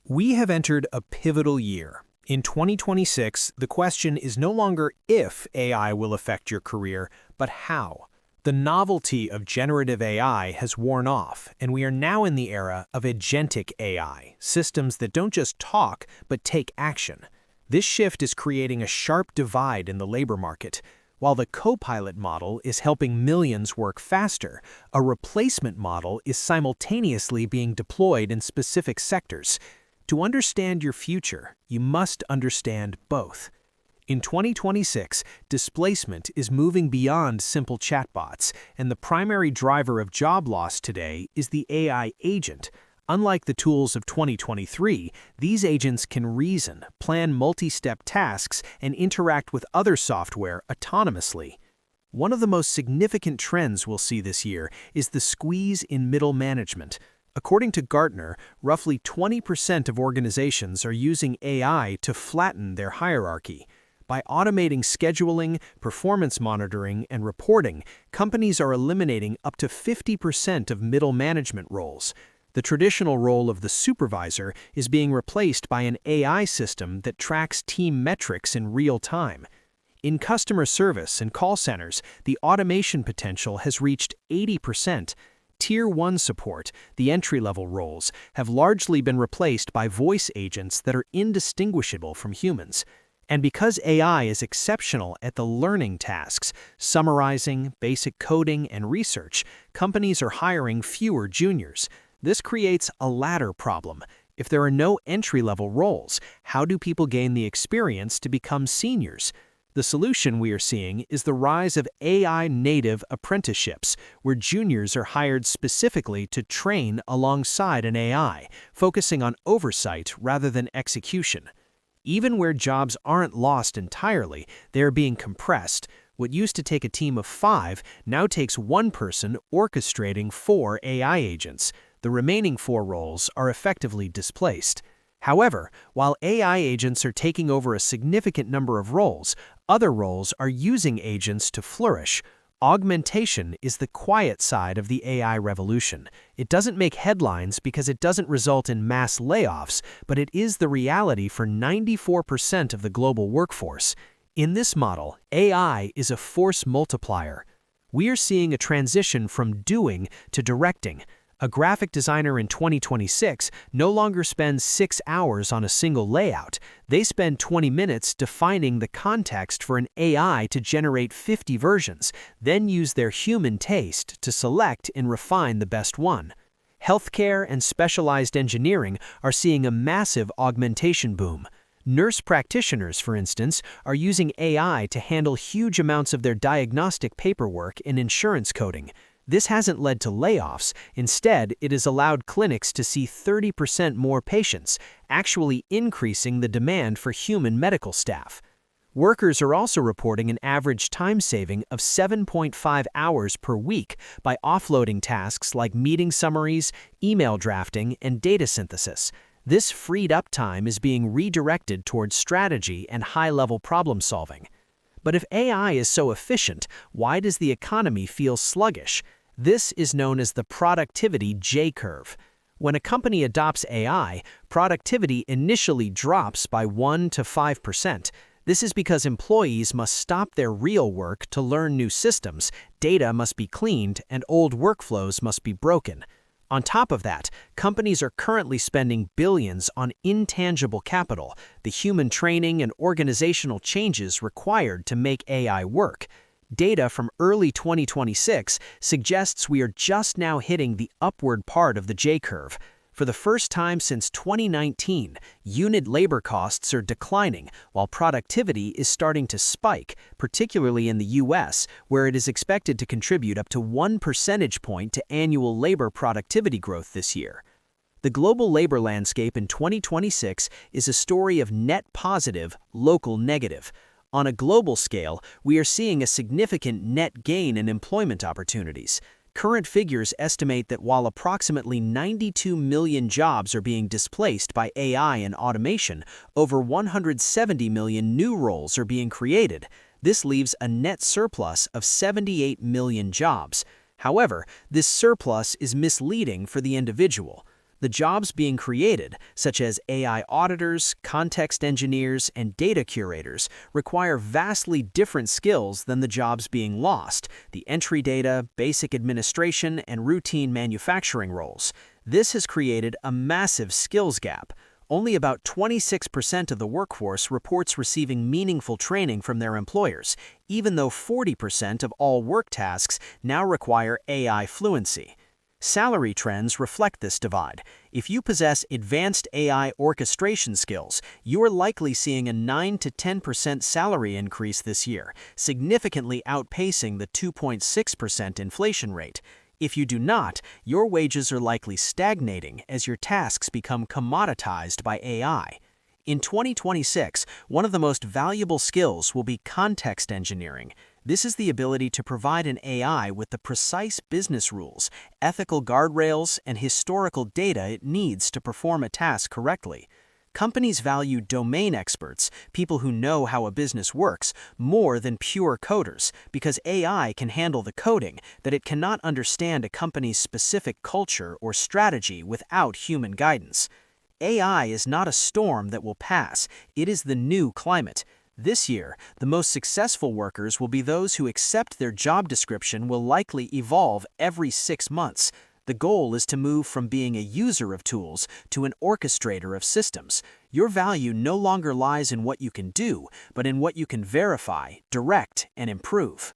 We have entered a pivotal year. In 2026, the question is no longer if AI will affect your career, but how. The novelty of generative AI has worn off, and we are now in the era of agentic AI, systems that don't just talk, but take action. This shift is creating a sharp divide in the labor market. While the Copilot model is helping millions work faster, a replacement model is simultaneously being deployed in specific sectors. To understand your future, you must understand both. In 2026, displacement is moving beyond simple chatbots, and the primary driver of job loss today is the AI agent. Unlike the tools of 2023, these agents can reason, plan multi-step tasks, and interact with other software autonomously. One of the most significant trends we'll see this year is the squeeze in middle management. According to Gartner, roughly 20% of organizations are using AI to flatten their hierarchy. By automating scheduling, performance monitoring, and reporting, companies are eliminating up to 50% of middle management roles. The traditional role of the supervisor is being replaced by an AI system that tracks team metrics in real time. In customer service and call centers, the automation potential has reached 80%. Tier 1 support, the entry-level roles, have largely been replaced by voice agents that are indistinguishable from humans. And because AI is exceptional at the learning tasks, summarizing, basic coding, and research, companies are hiring fewer juniors. This creates a ladder problem. If there are no entry-level roles, how do people gain the experience to become seniors? The solution we are seeing is the rise of AI-native apprenticeships, where juniors are hired specifically to train alongside an AI, focusing on oversight rather than execution. Even where jobs aren't lost entirely, they are being compressed. What used to take a team of 5 now takes one person orchestrating 4 AI agents. The remaining 4 roles are effectively displaced. However, while AI agents are taking over a significant number of roles, other roles are using agents to flourish. Augmentation is the quiet side of the AI revolution. It doesn't make headlines because it doesn't result in mass layoffs, but it is the reality for 94% of the global workforce. In this model, AI is a force multiplier. We are seeing a transition from doing to directing. A graphic designer in 2026 no longer spends 6 hours on a single layout. They spend 20 minutes defining the context for an AI to generate 50 versions, then use their human taste to select and refine the best one. Healthcare and specialized engineering are seeing a massive augmentation boom. Nurse practitioners, for instance, are using AI to handle huge amounts of their diagnostic paperwork and insurance coding. This hasn't led to layoffs. Instead, it has allowed clinics to see 30% more patients, actually increasing the demand for human medical staff. Workers are also reporting an average time saving of 7.5 hours per week by offloading tasks like meeting summaries, email drafting, and data synthesis. This freed up time is being redirected towards strategy and high-level problem solving. But if AI is so efficient, why does the economy feel sluggish? This is known as the productivity J-curve. When a company adopts AI, productivity initially drops by 1 to 5%. This is because employees must stop their real work to learn new systems, data must be cleaned, and old workflows must be broken. On top of that, companies are currently spending billions on intangible capital, the human training and organizational changes required to make AI work. Data from early 2026 suggests we are just now hitting the upward part of the J-curve. For the first time since 2019, unit labor costs are declining, while productivity is starting to spike, particularly in the US, where it is expected to contribute up to 1 percentage point to annual labor productivity growth this year. The global labor landscape in 2026 is a story of net positive, local negative. On a global scale, we are seeing a significant net gain in employment opportunities. Current figures estimate that while approximately 92 million jobs are being displaced by AI and automation, over 170 million new roles are being created. This leaves a net surplus of 78 million jobs. However, this surplus is misleading for the individual. The jobs being created, such as AI auditors, context engineers, and data curators, require vastly different skills than the jobs being lost, the entry data, basic administration, and routine manufacturing roles. This has created a massive skills gap. Only about 26% of the workforce reports receiving meaningful training from their employers, even though 40% of all work tasks now require AI fluency. Salary trends reflect this divide. If you possess advanced AI orchestration skills, you are likely seeing a 9 to 10% salary increase this year, significantly outpacing the 2.6% inflation rate. If you do not, your wages are likely stagnating as your tasks become commoditized by AI. In 2026, one of the most valuable skills will be context engineering. This is the ability to provide an AI with the precise business rules, ethical guardrails, and historical data it needs to perform a task correctly. Companies value domain experts, people who know how a business works, more than pure coders, because AI can handle the coding that it cannot understand a company's specific culture or strategy without human guidance. AI is not a storm that will pass, it is the new climate. This year, the most successful workers will be those who accept their job description will likely evolve every 6 months. The goal is to move from being a user of tools to an orchestrator of systems. Your value no longer lies in what you can do, but in what you can verify, direct, and improve.